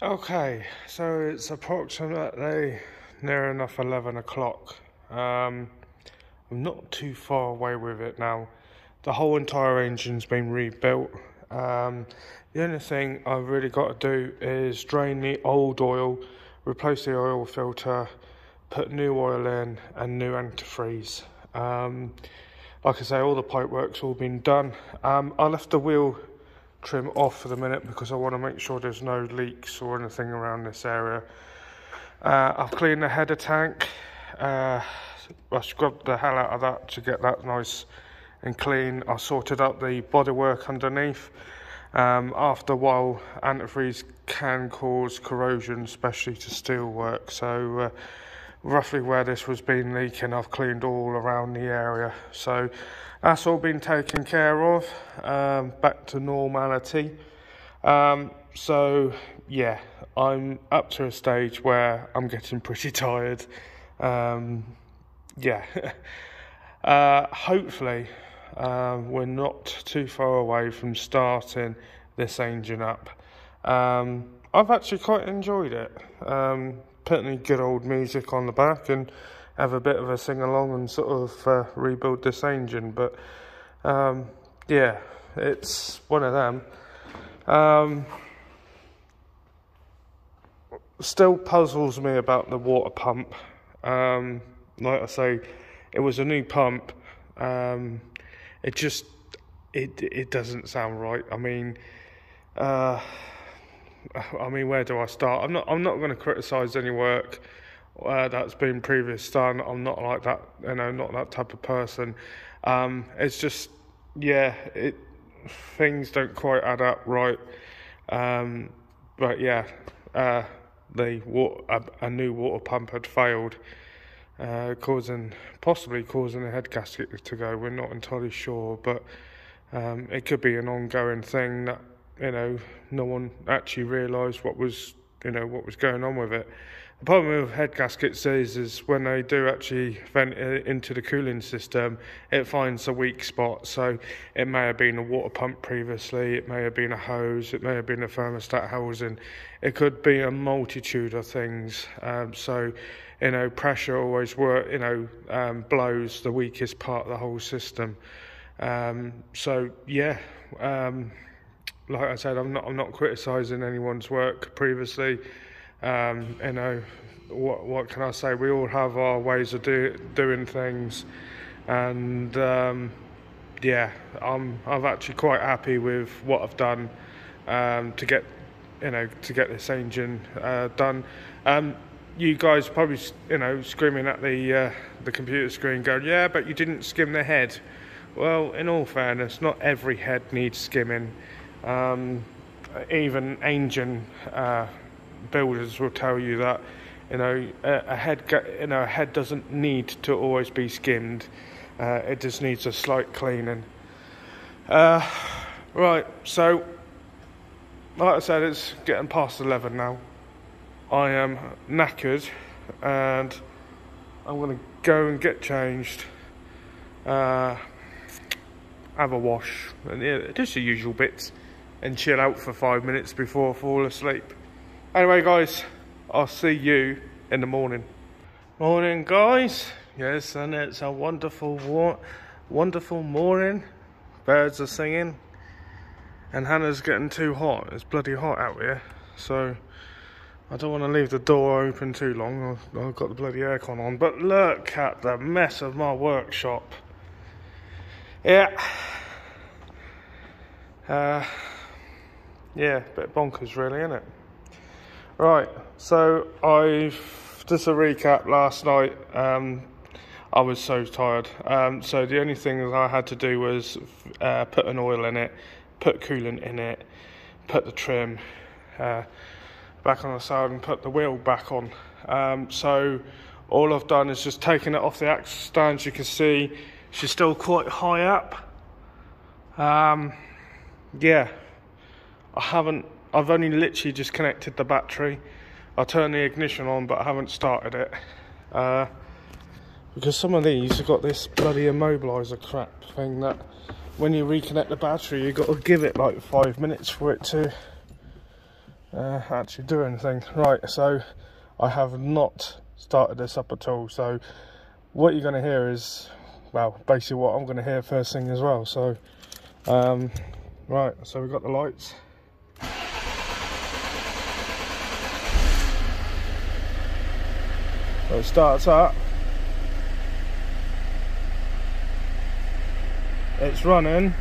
Okay, so it's approximately near enough 11 o'clock. I'm not too far away with it now. The whole entire engine's been rebuilt. The only thing I've really got to do is drain the old oil, replace the oil filter, put new oil in and new antifreeze. Like I say, all the pipe work's all been done. I left the wheel trim off for the minute because I want to make sure there's no leaks or anything around this area. I've cleaned the header tank. I scrubbed the hell out of that to get that nice and clean. I sorted out the bodywork underneath. After a while, antifreeze can cause corrosion, especially to steel work. So roughly where this was been leaking, I've cleaned all around the area. So that's all been taken care of, back to normality. So yeah, I'm up to a stage where I'm getting pretty tired. Yeah, hopefully we're not too far away from starting this engine up. I've actually quite enjoyed it. Putting good old music on the back and have a bit of a sing-along and sort of rebuild this engine. But yeah, it's one of them. Still puzzles me about the water pump. Like I say, it was a new pump. It just it doesn't sound right. I mean, where do I start? I'm not going to criticise any work that's been previously done. I'm not like that, not that type of person. It's just, yeah, things don't quite add up right. But yeah, a new water pump had failed, possibly causing the head gasket to go. We're not entirely sure, but it could be an ongoing thing that no one actually realised what was going on with it. The problem with head gaskets is when they do actually vent into the cooling system, it finds a weak spot. So it may have been a water pump previously, it may have been a hose, it may have been a thermostat housing. It could be a multitude of things. So pressure always blows the weakest part of the whole system. So yeah. Like I said, I'm not criticising anyone's work previously. What can I say? We all have our ways of doing things, and yeah, I'm actually quite happy with what I've done to get this engine done. You guys probably screaming at the computer screen, going, "Yeah, but you didn't skim the head." Well, in all fairness, not every head needs skimming. Even engine builders will tell you that a head doesn't need to always be skimmed. It just needs a slight cleaning. Right, so like I said, it's getting past 11 now. I am knackered and I'm going to go and get changed, have a wash, and yeah, just the usual bits, and chill out for 5 minutes before I fall asleep. Anyway, guys, I'll see you in the morning. Morning, guys. Yes, and it's a wonderful morning. Birds are singing, and Hannah's getting too hot. It's bloody hot out here, so I don't want to leave the door open too long. I've got the bloody aircon on. But look at the mess of my workshop. Yeah. Yeah, a bit bonkers really, isn't it? Right, so just a recap last night. I was so tired. So the only thing that I had to do was put an oil in it, put coolant in it, put the trim back on the side and put the wheel back on. So all I've done is just taken it off the axle stand. You can see she's still quite high up. Yeah, I've only literally just connected the battery. I turned the ignition on, but I haven't started it. Because some of these have got this bloody immobiliser crap thing that when you reconnect the battery, you've got to give it like 5 minutes for it to actually do anything. Right, so I have not started this up at all, so what you're going to hear is, well, basically what I'm going to hear first thing as well. So right, so we've got the lights. So it starts up, it's running.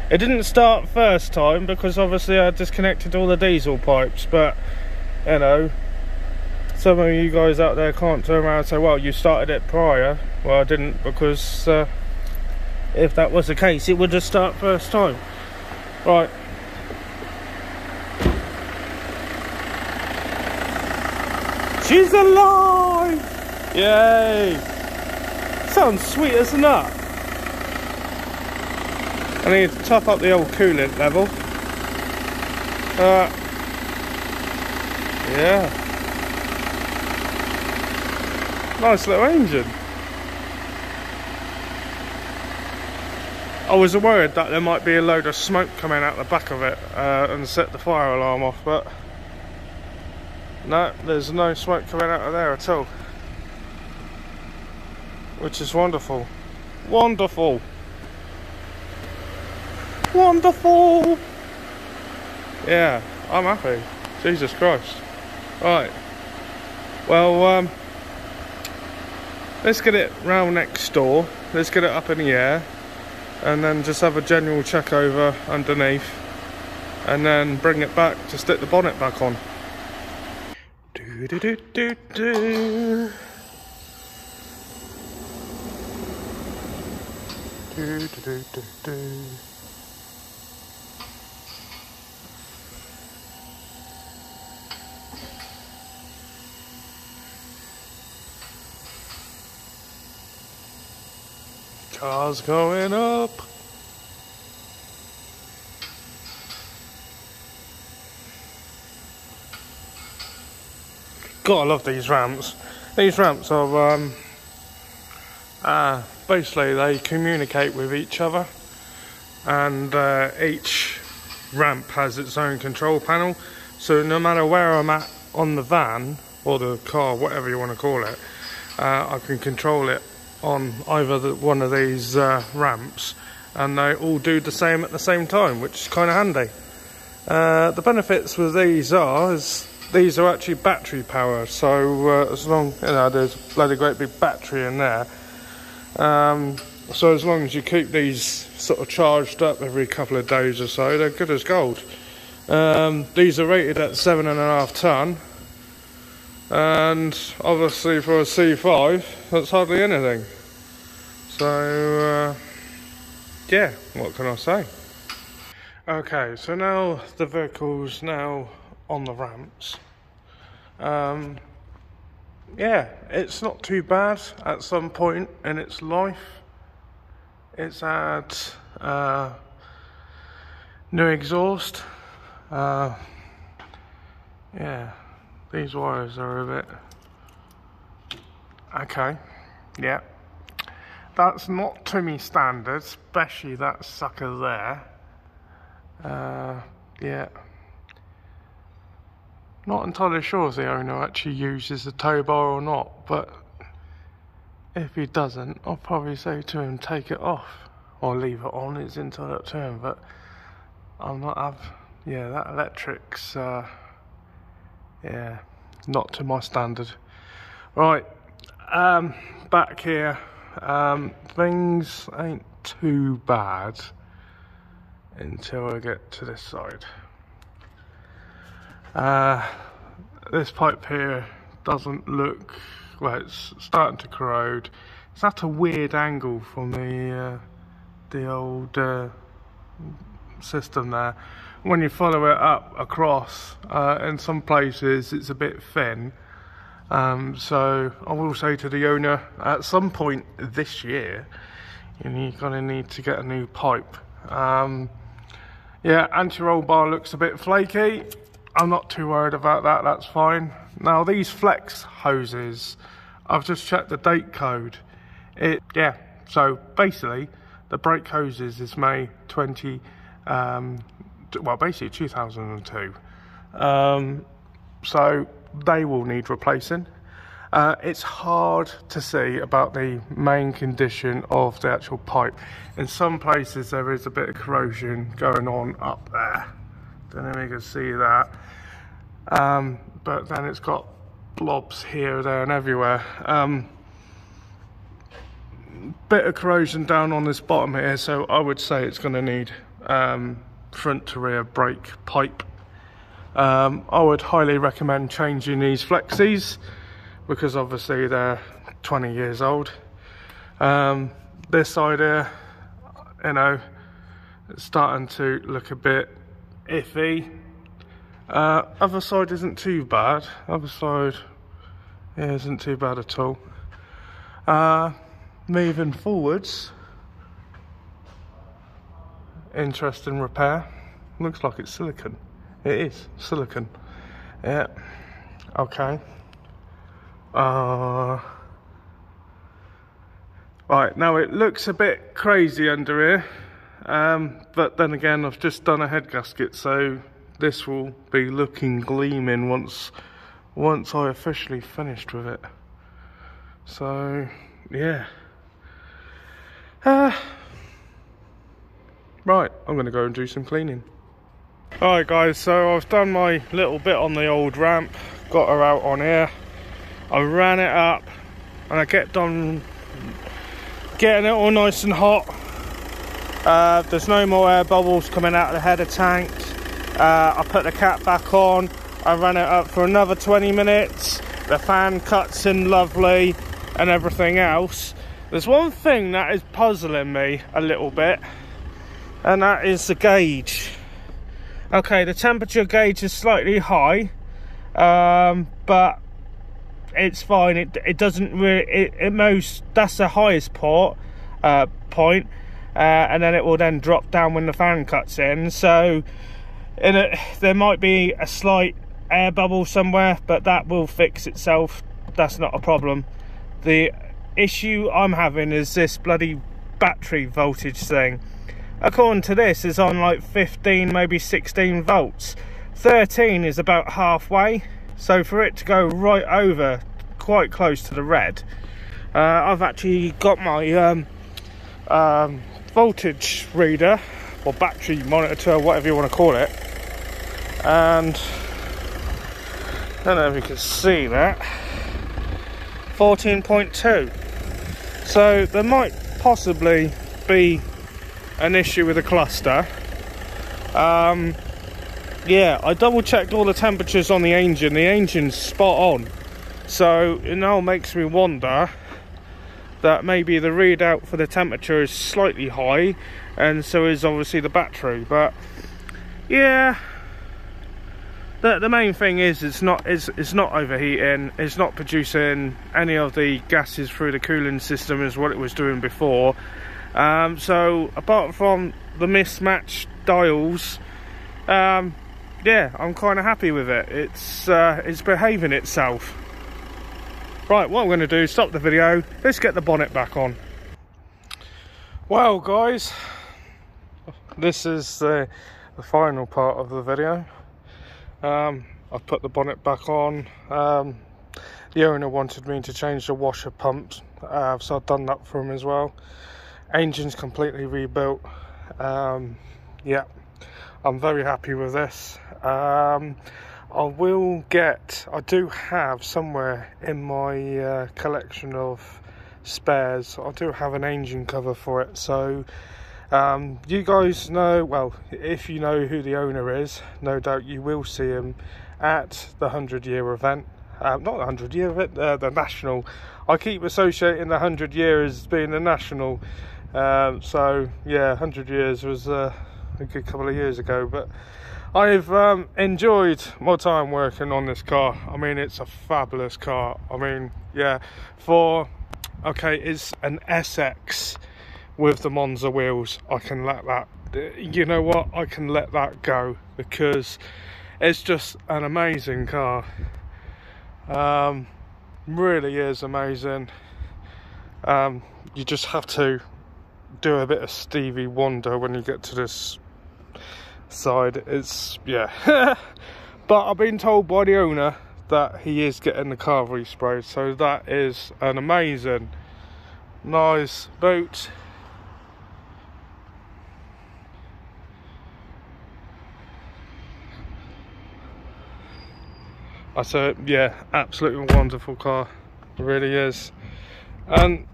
It didn't start first time because obviously I disconnected all the diesel pipes, but you know, some of you guys out there can't turn around and say, well, you started it prior. Well, I didn't, because if that was the case, it would just start first time. Right. She's alive! Yay! Sounds sweet as a nut. I need to top up the old coolant level. Yeah. Nice little engine. I was worried that there might be a load of smoke coming out the back of it and set the fire alarm off, but no, there's no smoke coming out of there at all. Which is wonderful. Wonderful. Wonderful! Yeah, I'm happy. Jesus Christ. Right. Well, let's get it round next door. Let's get it up in the air. And then just have a general check over underneath. And then bring it back to stick the bonnet back on. Do do do do do. Do do do do do. Cars going up. Gotta love these ramps. These ramps are basically they communicate with each other, and each ramp has its own control panel. So no matter where I'm at on the van or the car, whatever you want to call it, I can control it on either one of these ramps, and they all do the same at the same time, which is kind of handy. The benefits with these is these are actually battery powered, so as long, you know, there's a bloody great big battery in there, so as long as you keep these sort of charged up every couple of days or so, they're good as gold. These are rated at 7.5 ton. And obviously for a C5, that's hardly anything. So, yeah, what can I say? Okay, so now the vehicle's now on the ramps. Yeah, it's not too bad at some point in its life. It's had new exhaust. Yeah. These wires are a bit... Okay, yeah. That's not to me standard, especially that sucker there. Yeah. Not entirely sure if the owner actually uses the tow bar or not, but if he doesn't, I'll probably say to him, take it off. Or leave it on, it's entirely up to him, but I'm not... Yeah, that electric's... yeah, not to my standard. Right, back here, things ain't too bad until I get to this side. This pipe here doesn't look, well, it's starting to corrode. It's at a weird angle from the old system there. When you follow it up across, in some places it's a bit thin, so I will say to the owner, at some point this year you're gonna need to get a new pipe. Yeah, anti-roll bar looks a bit flaky. I'm not too worried about that, that's fine. Now these flex hoses, I've just checked the date code. Yeah, so basically the brake hoses is May 20, well basically 2002. So they will need replacing. It's hard to see about the main condition of the actual pipe. In some places there is a bit of corrosion going on up there. Don't know if you can see that. But then it's got blobs here, there and everywhere. Bit of corrosion down on this bottom here, so I would say it's going to need front to rear brake pipe. I would highly recommend changing these flexies because obviously they're 20 years old. This side here, you know, it's starting to look a bit iffy. Other side isn't too bad. Other side, yeah, isn't too bad at all. Moving forwards, interesting repair. Looks like it's silicone. It is silicone. Yeah. Okay. Right, now it looks a bit crazy under here, but then again I've just done a head gasket, so this will be looking gleaming once I officially finished with it. So yeah. Right, I'm going to go and do some cleaning. Alright guys, so I've done my little bit on the old ramp, got her out on here, I ran it up and I kept on getting it all nice and hot. There's no more air bubbles coming out of the header tank. I put the cap back on, I ran it up for another 20 minutes, the fan cuts in lovely and everything else. There's one thing that is puzzling me a little bit, and that is the gauge. Okay, the temperature gauge is slightly high, but it's fine. It doesn't really. It most, that's the highest point, and then it will then drop down when the fan cuts in. So, there might be a slight air bubble somewhere, but that will fix itself. That's not a problem. The issue I'm having is this bloody battery voltage thing. According to this, is on like 15, maybe 16 volts. 13 is about halfway, so for it to go right over quite close to the red, I've actually got my voltage reader or battery monitor, whatever you want to call it, and I don't know if you can see that, 14.2. So there might possibly be an issue with the cluster. Yeah, I double checked all the temperatures on the engine. The engine's spot on, so it now makes me wonder that maybe the readout for the temperature is slightly high, and so is obviously the battery. But yeah, the main thing is it's not overheating, it's not producing any of the gases through the cooling system as what it was doing before. So apart from the mismatched dials, yeah, I'm kind of happy with it. It's behaving itself. Right, what I'm going to do is stop the video. Let's get the bonnet back on. Well guys, this is the final part of the video. I've put the bonnet back on. The owner wanted me to change the washer pumps, so I've done that for him as well. Engine's completely rebuilt. Yeah, I'm very happy with this. I do have somewhere in my collection of spares, I do have an engine cover for it, so you guys know, well, if you know who the owner is, no doubt you will see him at the 100-year event. Not the 100-year event, the national. I keep associating the 100 years as being the national. So yeah, 100 years was a good couple of years ago, but I've enjoyed my time working on this car. I mean, it's a fabulous car. I mean, yeah, okay, it's an SX with the Monza wheels. I can let that, you know what, I can let that go because it's just an amazing car. Really is amazing. You just have to do a bit of Stevie Wonder when you get to this side. It's, yeah. But I've been told by the owner that he is getting the car resprayed, so that is an amazing, nice boot. I say, yeah, absolutely wonderful car, it really is. And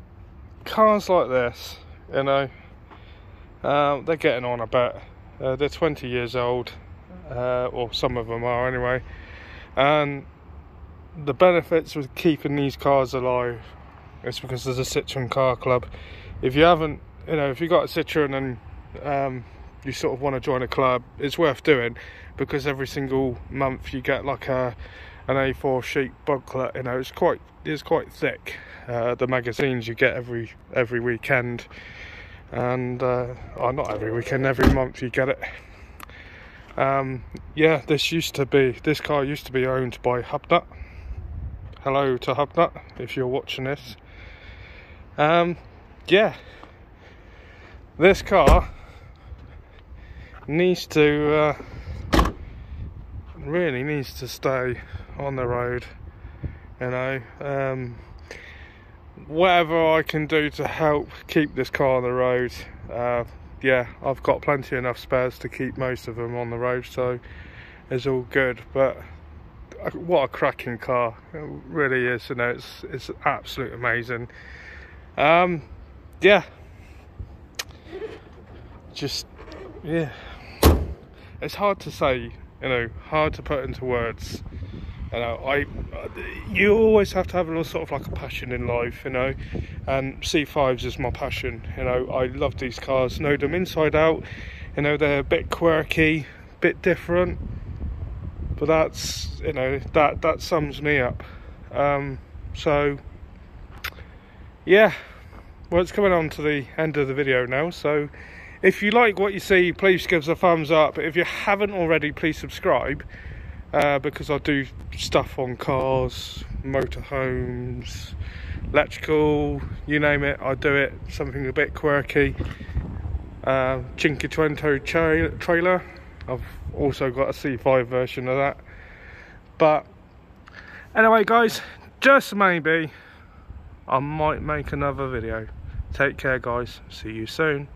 cars like this, you know, they're getting on a bit. They're 20 years old, or some of them are anyway. And the benefits of keeping these cars alive is because there's a Citroen car club. If you haven't, you know, if you've got a Citroen and you sort of want to join a club, it's worth doing, because every single month you get like an A4 sheet booklet. You know, it's quite thick. The magazines you get every weekend, and not every weekend, every month you get it. Yeah, this car used to be owned by Hubnut. Hello to Hubnut if you're watching this. Yeah, this car needs to really needs to stay on the road, you know. Whatever I can do to help keep this car on the road, yeah, I've got plenty enough spares to keep most of them on the road, so it's all good. But what a cracking car, it really is, you know. It's absolutely amazing. Yeah, just, yeah, it's hard to say, you know, hard to put into words. You know, you always have to have a little sort of like a passion in life, you know, and C5s is my passion. You know, I love these cars, know them inside out. You know, they're a bit quirky, bit different, but that's, you know, that sums me up. So yeah, well, it's coming on to the end of the video now, so if you like what you see, please give us a thumbs up. If you haven't already, please subscribe. Because I do stuff on cars, motorhomes, electrical, you name it, I do it. Something a bit quirky. Cinquecento trailer, I've also got a C5 version of that. But anyway guys, just maybe I might make another video. Take care guys, see you soon.